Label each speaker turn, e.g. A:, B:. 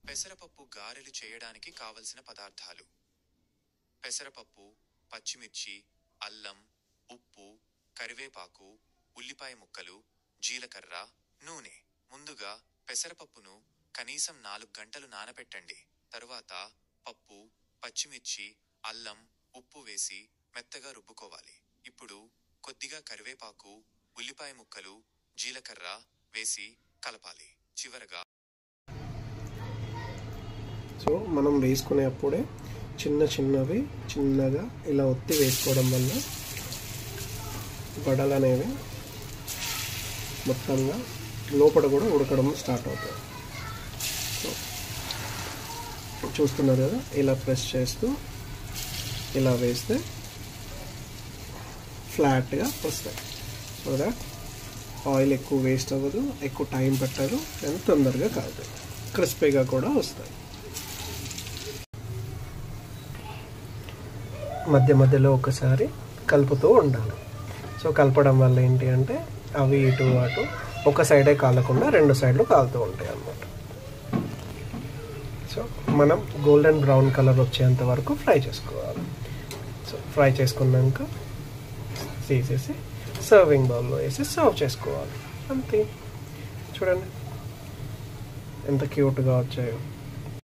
A: పెసరపప్పు గారెలు చేయడానికి కావలసిన పదార్థాలు: పెసరపప్పు, పచ్చిమిర్చి, అల్లం, ఉప్పు, కరివేపాకు, ఉల్లిపాయ ముక్కలు, జీలకర్ర, నూనె. ముందుగా పెసరపప్పును కనీసం 4 గంటలు నానబెట్టండి. తరువాత పప్పు, పచ్చిమిర్చి, అల్లం, ఉప్పు వేసి మెత్తగా రుబ్బుకోవాలి. ఇప్పుడు కొద్దిగా కరివేపాకు, ఉల్లిపాయ ముక్కలు, జీలకర్ర వేసి కలపాలి. చివరగా
B: మనం వేసుకునేప్పుడే చిన్నవి చిన్నగా ఇలా ఒత్తి వేసుకోవడం వల్ల వడలు అనేవి మొత్తంగా లోపల కూడా ఉడకడం స్టార్ట్ అవుతాయి. చూస్తున్నారు కదా, ఇలా ప్రెస్ చేస్తూ ఇలా వేస్తే ఫ్లాట్గా వస్తాయి. సో దట్ ఆయిల్ ఎక్కువ వేస్ట్ అవ్వదు, ఎక్కువ టైం పట్టదు, అండ్ తొందరగా కాదు, క్రిస్పీగా కూడా వస్తాయి. మధ్య మధ్యలో ఒకసారి కలుపుతూ ఉండాలి. సో కలపడం వల్ల ఏంటి అంటే అవి ఇటు అటు ఒక సైడే కాలకుండా 2 సైడ్లు కాలుతూ ఉంటాయి అన్నమాట. సో మనం గోల్డెన్ బ్రౌన్ కలర్ వచ్చేంత వరకు ఫ్రై చేసుకోవాలి. సో ఫ్రై చేసుకున్నాక తీసేసి సర్వింగ్ బౌల్లో వేసి సర్వ్ చేసుకోవాలి. అంతే. చూడండి ఎంత క్యూట్గా వచ్చాయో.